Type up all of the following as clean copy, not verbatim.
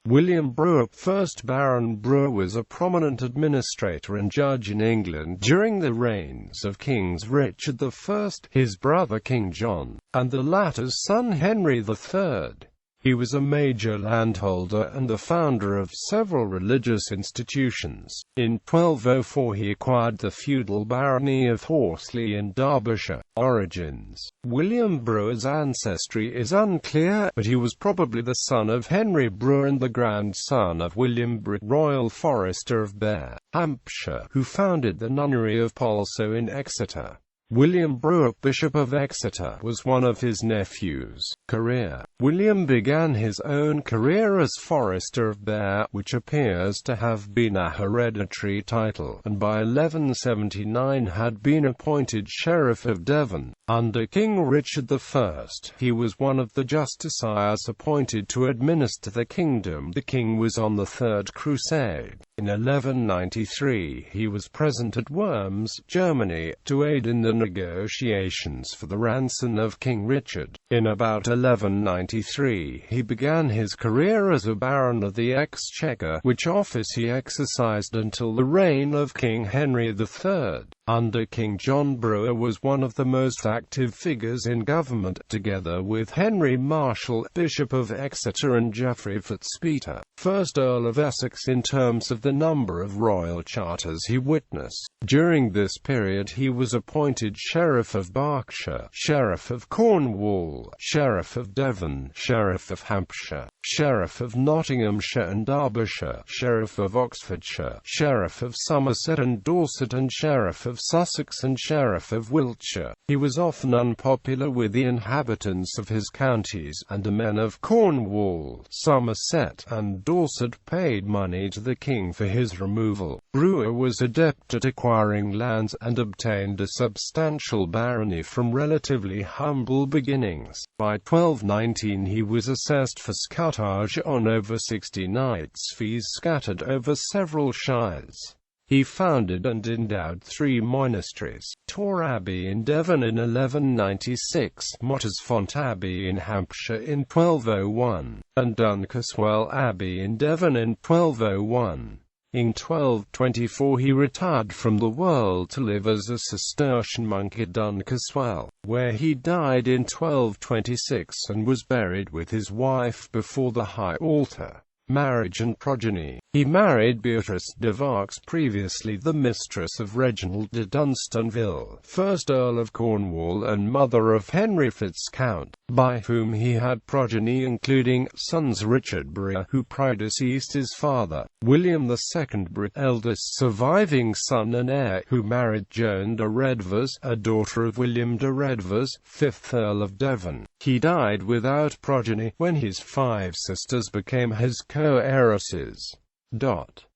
William Brewer, 1st Baron Brewer, was a prominent administrator and judge in England during the reigns of Kings Richard I, his brother King John, and the latter's son Henry III. He was a major landholder and the founder of several religious institutions. In 1204 he acquired the feudal barony of Horsley in Derbyshire. Origins: William Brewer's ancestry is unclear, but he was probably the son of Henry Brewer and the grandson of William Brewer, Royal Forester of Beare, Hampshire, who founded the nunnery of Polso in Exeter. William Brewer, Bishop of Exeter, was one of his nephews. Career: William began his own career as Forester of Beare, which appears to have been a hereditary title, and by 1179 had been appointed Sheriff of Devon. Under King Richard I, he was one of the justiciars appointed to administer the kingdom. The king was on the Third Crusade. In 1193, he was present at Worms, Germany, to aid in the negotiations for the ransom of King Richard. In about 1193, he began his career as a Baron of the Exchequer, which office he exercised until the reign of King Henry III. Under King John, Brewer was one of the most active figures in government, together with Henry Marshall, Bishop of Exeter, and Geoffrey Fitzpeter, 1st Earl of Essex, in terms of the number of royal charters he witnessed. During this period he was appointed Sheriff of Berkshire, Sheriff of Cornwall, Sheriff of Devon, Sheriff of Hampshire, Sheriff of Nottinghamshire and Derbyshire, Sheriff of Oxfordshire, Sheriff of Somerset and Dorset, and Sheriff of Sussex and Sheriff of Wiltshire. He was often unpopular with the inhabitants of his counties, and the men of Cornwall, Somerset, and Dorset paid money to the king for his removal. Brewer was adept at acquiring lands, and obtained a substantial barony from relatively humble beginnings. By 1219 he was assessed for scutage on over 60 knights' fees scattered over several shires. He founded and endowed 3 monasteries: Torre Abbey in Devon in 1196, Mottersfont Abbey in Hampshire in 1201, and Dunkeswell Abbey in Devon in 1201. In 1224 he retired from the world to live as a Cistercian monk at Dunkeswell, where he died in 1226 and was buried with his wife before the high altar. Marriage and progeny: he married Beatrice de Vaux, previously the mistress of Reginald de Dunstanville, 1st Earl of Cornwall and mother of Henry Fitz-Count, by whom he had progeny including sons Richard Brewer, who predeceased his father, William II Brewer, eldest surviving son and heir, who married Joan de Redvers, a daughter of William de Redvers, 5th Earl of Devon. He died without progeny, when his 5 sisters became his co-heiresses.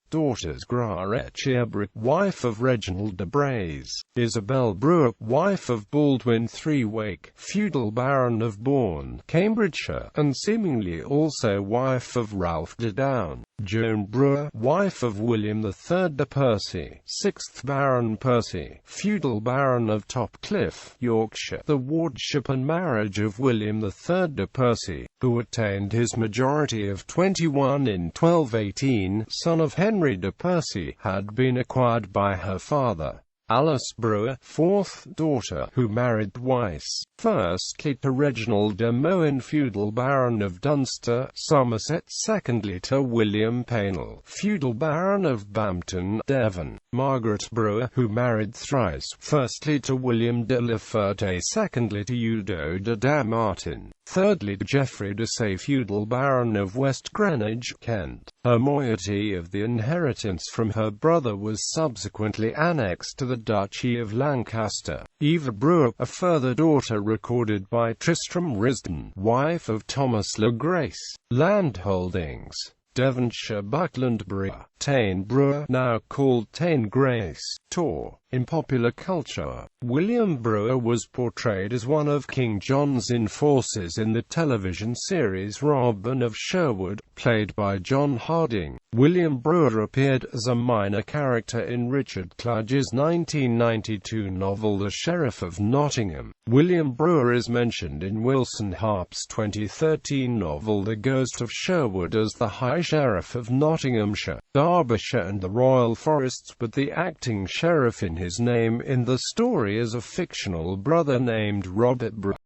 Daughters: Graretia Brewer, wife of Reginald de Braze; Isabel Brewer, wife of Baldwin III Wake, feudal Baron of Bourne, Cambridgeshire, and seemingly also wife of Ralph de Down; Joan Brewer, wife of William III de Percy, 6th Baron Percy, feudal Baron of Topcliffe, Yorkshire; the wardship and marriage of William III de Percy, who attained his majority of 21 in 1218, son of Henry de Percy, had been acquired by her father, Alice Brewer, 4th daughter, who married twice, firstly to Reginald de Mohun, feudal Baron of Dunster, Somerset; secondly to William Paynell, feudal Baron of Bampton, Devon; Margaret Brewer, who married thrice, firstly to William de la Ferte, secondly to Udo de Damartin, thirdly to Geoffrey de Say, feudal Baron of West Greenwich, Kent. Her moiety of the inheritance from her brother was subsequently annexed to the Duchy of Lancaster. Eva Brewer, a further daughter recorded by Tristram Risdon, wife of Thomas le Grace. Landholdings: Devonshire Buckland Brewer, Tane Brewer, now called Tane Grace, Tor. In popular culture, William Brewer was portrayed as one of King John's enforcers in the television series Robin of Sherwood, played by John Harding. William Brewer appeared as a minor character in Richard Cludge's 1992 novel The Sheriff of Nottingham. William Brewer is mentioned in Wilson Harp's 2013 novel The Ghost of Sherwood as the High Sheriff of Nottinghamshire, Derbyshire and the Royal Forests, but the acting sheriff in his name in the story is a fictional brother named Robert Brewer.